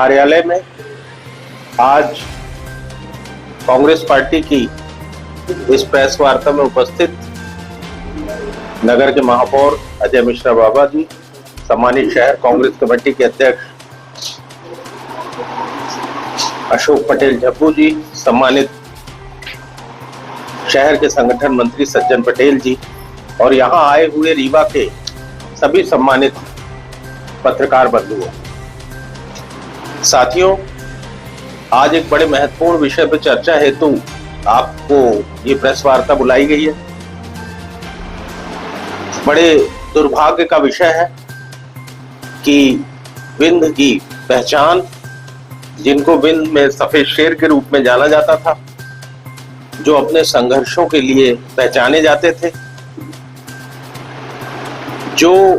कार्यालय में आज कांग्रेस पार्टी की इस प्रेस वार्ता में उपस्थित नगर के महापौर अजय मिश्रा बाबा जी, सम्मानित शहर कांग्रेस कमेटी के अध्यक्ष अशोक पटेल झब्बू जी, सम्मानित शहर के संगठन मंत्री सज्जन पटेल जी और यहाँ आए हुए रीवा के सभी सम्मानित पत्रकार बंधुओं, साथियों, आज एक बड़े महत्वपूर्ण विषय पर चर्चा हेतु आपको ये प्रेस वार्ता बुलाई गई है। बड़े दुर्भाग्य का विषय है कि विंध्य की पहचान, जिनको विंध्य में सफेद शेर के रूप में जाना जाता था, जो अपने संघर्षों के लिए पहचाने जाते थे, जो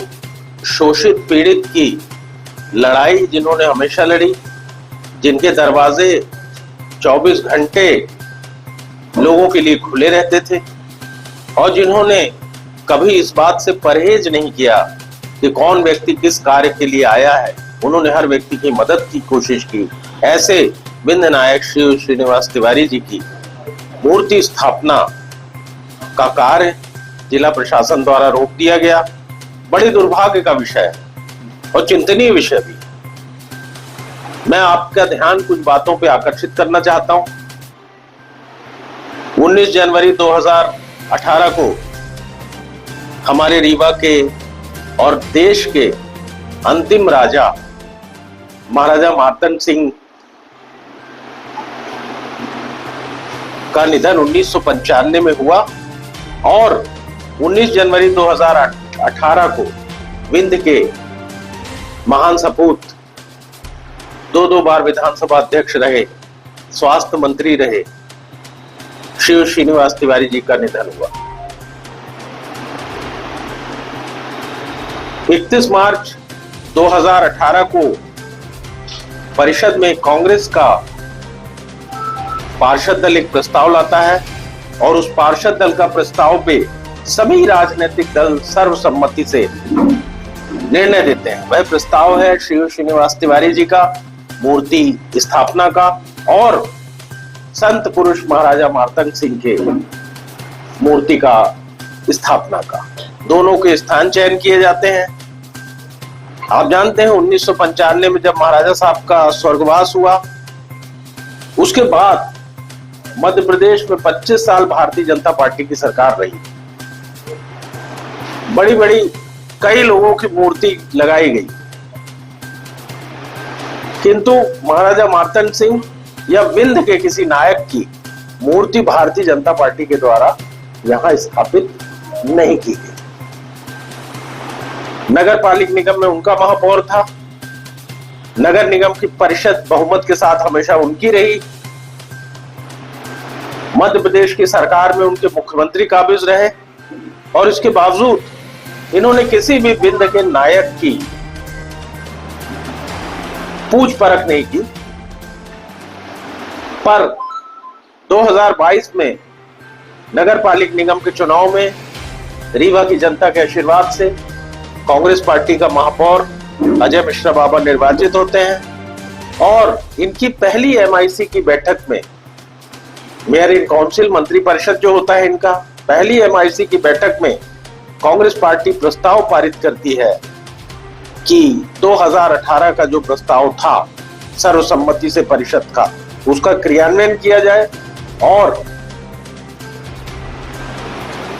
शोषित पीड़ित की लड़ाई जिन्होंने हमेशा लड़ी, जिनके दरवाजे 24 घंटे लोगों के लिए खुले रहते थे और जिन्होंने कभी इस बात से परहेज नहीं किया कि कौन व्यक्ति किस कार्य के लिए आया है, उन्होंने हर व्यक्ति की मदद की कोशिश की। ऐसे विंध्य नायक श्री श्रीनिवास तिवारी जी की मूर्ति स्थापना का कार्य जिला प्रशासन द्वारा रोक दिया गया। बड़े दुर्भाग्य का विषय है और चिंतनीय विषय भी। मैं आपका ध्यान कुछ बातों पे आकर्षित करना चाहता हूं। 19 जनवरी 2018 को हमारे रीवा के और देश के अंतिम राजा महाराजा मार्तंड सिंह का निधन 1995 में हुआ और 19 जनवरी 2018 को विंध्य के महान सपूत, दो बार विधानसभा अध्यक्ष रहे, स्वास्थ्य मंत्री रहे, श्री श्रीनिवास तिवारी जी का निधन हुआ। 31 मार्च 2018 को परिषद में कांग्रेस का पार्षद दल एक प्रस्ताव लाता है और उस पार्षद दल का प्रस्ताव पे सभी राजनीतिक दल सर्वसम्मति से निर्णय देते हैं। वह प्रस्ताव है श्री श्रीनिवास तिवारी जी का मूर्ति स्थापना का और संत पुरुष महाराजा मार्तंड सिंह के मूर्ति का स्थापना का। दोनों के स्थान चयन किए जाते हैं। आप जानते हैं 1995 में जब महाराजा साहब का स्वर्गवास हुआ, उसके बाद मध्य प्रदेश में 25 साल भारतीय जनता पार्टी की सरकार रही। बड़ी बड़ी कई लोगों की मूर्ति लगाई गई, किंतु महाराजा मार्तंड सिंह या विंध्य के किसी नायक की मूर्ति भारतीय जनता पार्टी के द्वारा यहां स्थापित नहीं की गई। नगर पालिक निगम में उनका महापौर था। नगर निगम की परिषद बहुमत के साथ हमेशा उनकी रही। मध्य प्रदेश की सरकार में उनके मुख्यमंत्री काबिज रहे और इसके बावजूद इन्होंने किसी भी विंध्य के नायक की पूछ परख नहीं की। पर 2022 में नगर पालिक निगम के चुनाव में रीवा की जनता के आशीर्वाद से कांग्रेस पार्टी का महापौर अजय मिश्रा बाबा निर्वाचित होते हैं और इनकी पहली MIC की बैठक में, मेयर इन काउंसिल मंत्री परिषद जो होता है इनका, पहली MIC की बैठक में कांग्रेस पार्टी प्रस्ताव पारित करती है कि 2018 का जो प्रस्ताव था सर्वसम्मति से परिषद का, उसका क्रियान्वयन किया जाए और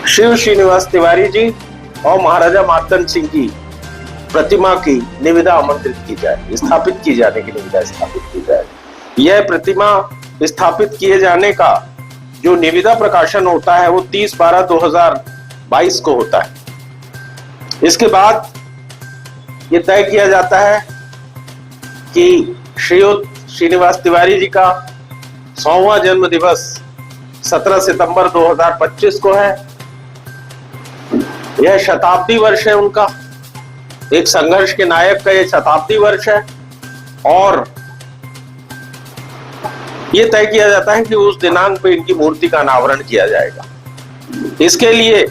श्री श्रीनिवास तिवारी जी और महाराजा मार्तंड सिंह की प्रतिमा की निविदा आमंत्रित की जाए, स्थापित की जाने की निविदा स्थापित की जाए। यह प्रतिमा स्थापित किए जाने का जो निविदा प्रकाशन होता है वो 30/12/2022 को होता है। इसके बाद ये तय किया जाता है कि श्रीयुत श्रीनिवास तिवारी जी का 100वां जन्म दिवस 17 सितंबर 2025 को है। यह शताब्दी वर्ष है उनका, एक संघर्ष के नायक का यह शताब्दी वर्ष है और यह तय किया जाता है कि उस दिनांक पे इनकी मूर्ति का अनावरण किया जाएगा। इसके लिए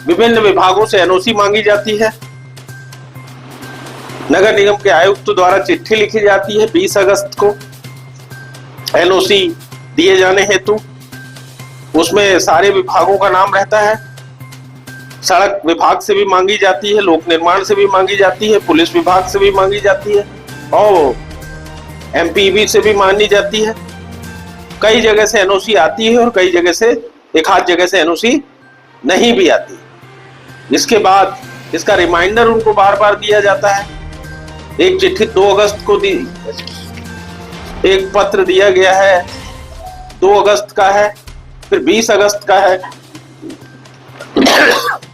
विभिन्न विभागों से NOC मांगी जाती है नगर निगम के आयुक्त द्वारा चिट्ठी लिखी जाती है 20 अगस्त को एनओसी दिए जाने हेतु। उसमें सारे विभागों का नाम रहता है। सड़क विभाग से भी मांगी जाती है, लोक निर्माण से भी मांगी जाती है, पुलिस विभाग से भी मांगी जाती है और एमपीबी से भी मांगी जाती है। कई जगह से एनओसी आती है और कई जगह से, एक आध जगह से एनओसी नहीं भी आती। इसके बाद इसका रिमाइंडर उनको बार बार दिया जाता है। एक चिट्ठी 2 अगस्त को दी, एक पत्र दिया गया है 2 अगस्त का है, फिर 20 अगस्त का है,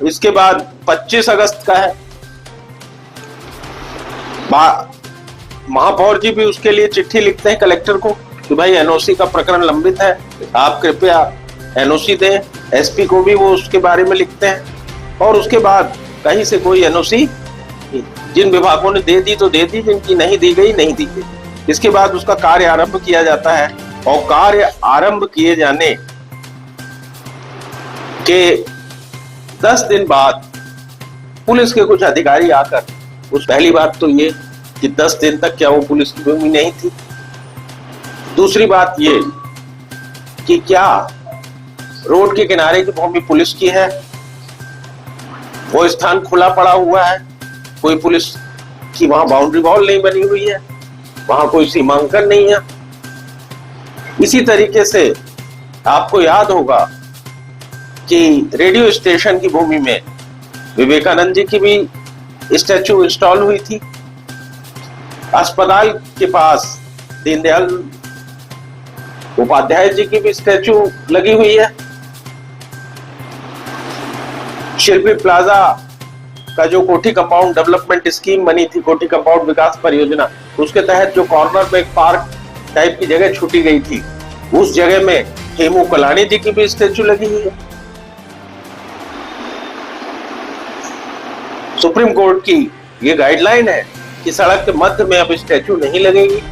इसके बाद 25 अगस्त का है। महापौर जी भी उसके लिए चिट्ठी लिखते हैं कलेक्टर को कि भाई एनओसी का प्रकरण लंबित है, आप कृपया एनओसी दें। एसपी को भी वो उसके बारे में लिखते हैं और उसके बाद कहीं से कोई एनओसी जिन विभागों ने दे दी तो दे दी, जिनकी नहीं दी गई नहीं दी गई। इसके बाद उसका कार्य आरंभ किया जाता है और कार्य आरंभ किए जाने के 10 दिन बाद पुलिस के कुछ अधिकारी आकर, उस पहली बात तो ये कि 10 दिन तक क्या वो पुलिस की भूमि नहीं थी। दूसरी बात ये कि क्या रोड के किनारे की भूमि पुलिस की है, वो स्थान खुला पड़ा हुआ है, कोई पुलिस की वहां बाउंड्री वॉल नहीं बनी हुई है, वहां कोई सीमांकन नहीं है। इसी तरीके से आपको याद होगा कि रेडियो स्टेशन की भूमि में विवेकानंद जी की भी स्टैचू इंस्टॉल हुई थी। अस्पताल के पास दीनदयाल उपाध्याय जी की भी स्टैचू लगी हुई है। शिल्पी प्लाजा का जो कोठी कंपाउंड डेवलपमेंट स्कीम बनी थी, कोठी कंपाउंड विकास परियोजना, उसके तहत जो कॉर्नर में एक पार्क टाइप की जगह छूटी गई थी, उस जगह में हेमू कलानी जी की भी स्टैचू लगी हुई है। सुप्रीम कोर्ट की ये गाइडलाइन है कि सड़क के मध्य में अब स्टैचू नहीं लगेगी।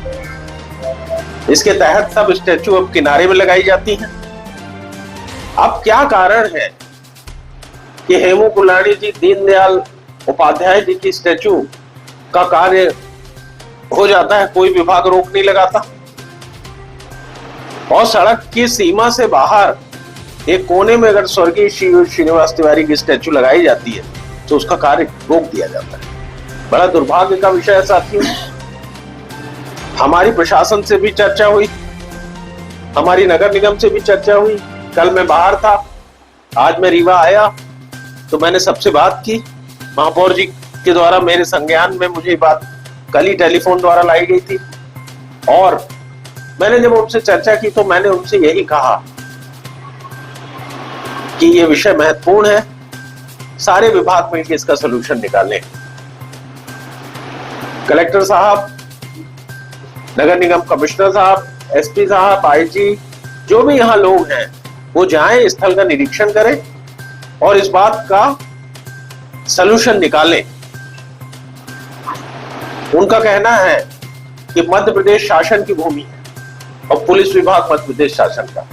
इसके तहत सब स्टैचू अब किनारे में लगाई जाती हैं। अब क्या कारण है कि हेमू कुलानी जी, दीनदयाल उपाध्याय जी की स्टैचू का कार्य हो जाता है, कोई विभाग रोक नहीं लगाता, और सड़क की सीमा से बाहर एक कोने में अगर स्वर्गीय श्रीनिवास तिवारी की स्टैचू लगाई जाती है तो उसका कार्य रोक दिया जाता है। बड़ा दुर्भाग्य का विषय है साथियों। हमारी प्रशासन से भी चर्चा हुई, हमारी नगर निगम से भी चर्चा हुई। कल मैं बाहर था, आज मैं रीवा आया तो मैंने सबसे बात की। महापौर जी के द्वारा मेरे संज्ञान में मुझे बात कल ही टेलीफोन द्वारा लाई गई थी और मैंने जब उनसे चर्चा की तो मैंने उनसे यही कहा कि यह विषय महत्वपूर्ण है, सारे विभाग मिलकर इसका सलूशन निकालें। कलेक्टर साहब, नगर निगम कमिश्नर साहब, एसपी साहब, आईजी, जो भी यहाँ लोग हैं वो जाएं, स्थल का निरीक्षण करें और इस बात का सलूशन निकालें। उनका कहना है कि मध्य प्रदेश शासन की भूमि है और पुलिस विभाग मध्य प्रदेश शासन का।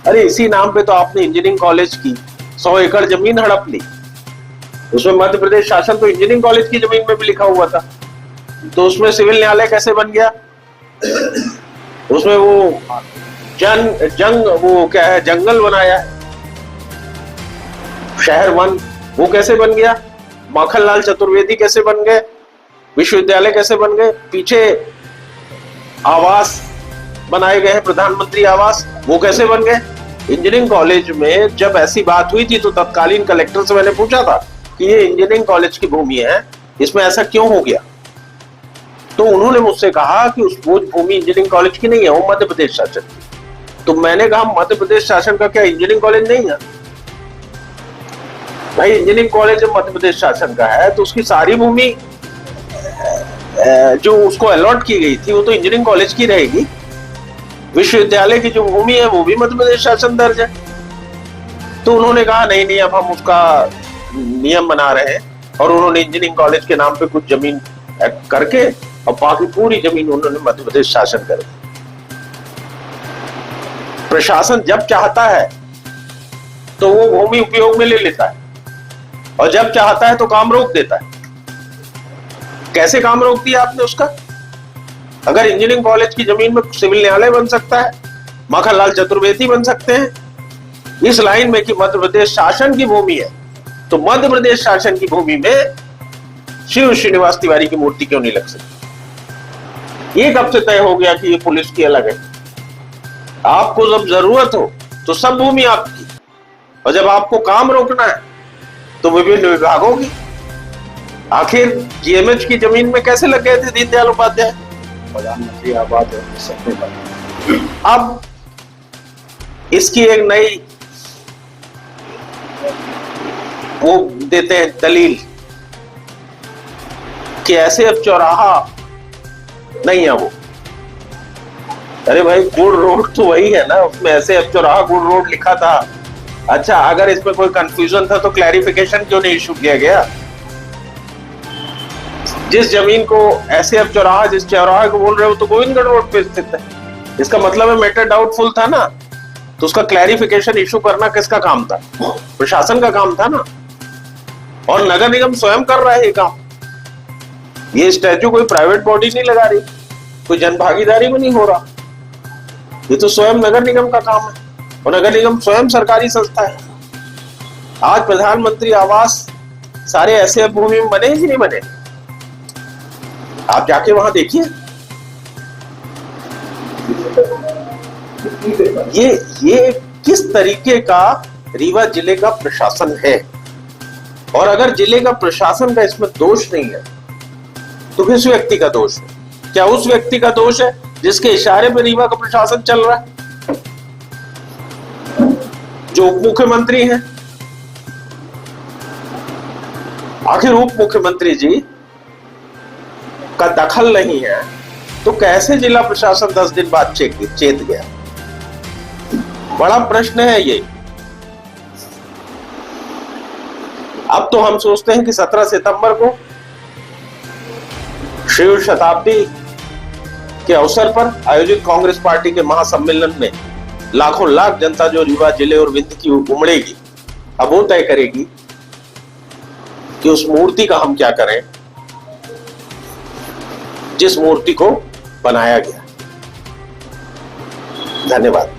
अरे इसी नाम पे तो आपने इंजीनियरिंग कॉलेज की 100 एकड़ जमीन हड़प ली, उसमें मध्य प्रदेश शासन तो इंजीनियरिंग कॉलेज की जमीन में भी लिखा हुआ था, तो उसमें सिविल न्यायालय कैसे बन गया? उसमें वो जंगल बनाया है, शहर वन, वो कैसे बन गया? माखनलाल चतुर्वेदी कैसे बन गए? विश्वविद्यालय कैसे बन गए? पीछे आवास बनाए गए हैं, प्रधानमंत्री आवास, वो कैसे बन गए? इंजीनियरिंग कॉलेज में जब ऐसी बात हुई थी तो तत्कालीन कलेक्टर से मैंने पूछा था कि ये इंजीनियरिंग कॉलेज की भूमि है, इसमें ऐसा क्यों हो गया? तो उन्होंने मुझसे कहा कि वो भूमि इंजीनियरिंग कॉलेज की नहीं है, वो मध्य प्रदेश शासन की। तो मैंने कहा मध्य प्रदेश शासन का क्या इंजीनियरिंग कॉलेज नहीं है? भाई इंजीनियरिंग कॉलेज जब मध्य प्रदेश शासन का है तो उसकी सारी भूमि जो उसको अलॉट की गई थी वो तो इंजीनियरिंग कॉलेज की रहेगी। विश्वविद्यालय की जो भूमि है वो भी मध्य प्रदेश शासन दर्ज है। तो उन्होंने कहा नहीं नहीं, अब हम उसका नियम बना रहे हैं और उन्होंने इंजीनियरिंग कॉलेज के नाम पे कुछ जमीन करके और बाकी पूरी जमीन उन्होंने मध्य प्रदेश शासन कर दी। प्रशासन जब चाहता है तो वो भूमि उपयोग में ले लेता है और जब चाहता है तो काम रोक देता है। कैसे काम रोक दिया आपने उसका? अगर इंजीनियरिंग कॉलेज की जमीन में सिविल न्यायालय बन सकता है, माखनलाल चतुर्वेदी बन सकते हैं इस लाइन में कि मध्य प्रदेश शासन की भूमि है, तो मध्य प्रदेश शासन की भूमि में शिव श्रीनिवास तिवारी की मूर्ति क्यों नहीं लग सकती? ये कब से तय हो गया कि ये पुलिस की अलग है? आपको जब जरूरत हो तो सब भूमि आपकी, और जब आपको काम रोकना है तो विभिन्न विभागों की। आखिर जीएमएच की जमीन में कैसे लग गए थे दीनदयाल उपाध्याय? प्रधानमंत्री आवास योजना। अब इसकी एक नई वो देते हैं दलील कि ऐसे अब चौराहा नहीं है वो। अरे भाई, गुड़ रोड तो वही है ना, उसमें ऐसे अब चौराहा गुड़ रोड लिखा था। अच्छा, अगर इसमें कोई कंफ्यूजन था तो क्लैरिफिकेशन क्यों नहीं इशू किया गया? जिस जमीन को ऐसे अब चौराहा, जिस चौराहे को बोल रहे हो तो गोविंदगढ़ रोड पे स्थित है, इसका मतलब है मैटर डाउटफुल था ना, तो उसका क्लैरिफिकेशन इशू करना किसका काम था? प्रशासन का काम था ना। और नगर निगम स्वयं कर रहा है ये काम। ये स्टैच्यू कोई प्राइवेट बॉडी नहीं लगा रही, कोई जनभागीदारी में नहीं हो रहा, ये तो स्वयं नगर निगम का काम है, और नगर निगम स्वयं सरकारी संस्था है। आज प्रधानमंत्री आवास सारे ऐसे भूमि में बने हैं कि नहीं बने? आप जाके वहां देखिए। ये किस तरीके का रीवा जिले का प्रशासन है? और अगर जिले का प्रशासन का इसमें दोष नहीं है तो किस व्यक्ति का दोष है? क्या उस व्यक्ति का दोष है जिसके इशारे पर रीवा का प्रशासन चल रहा है, जो उप मुख्यमंत्री हैं? आखिर उप मुख्यमंत्री जी का दखल नहीं है तो कैसे जिला प्रशासन 10 दिन बाद चेत गया? बड़ा प्रश्न है ये। अब तो हम सोचते हैं कि 17 सितंबर को शिव शताब्दी के अवसर पर आयोजित कांग्रेस पार्टी के महासम्मेलन में लाखों लाख जनता जो रीवा जिले और विंध्य की उमड़ेगी, अब वो तय करेगी कि उस मूर्ति का हम क्या करें जिस मूर्ति को बनाया गया। धन्यवाद।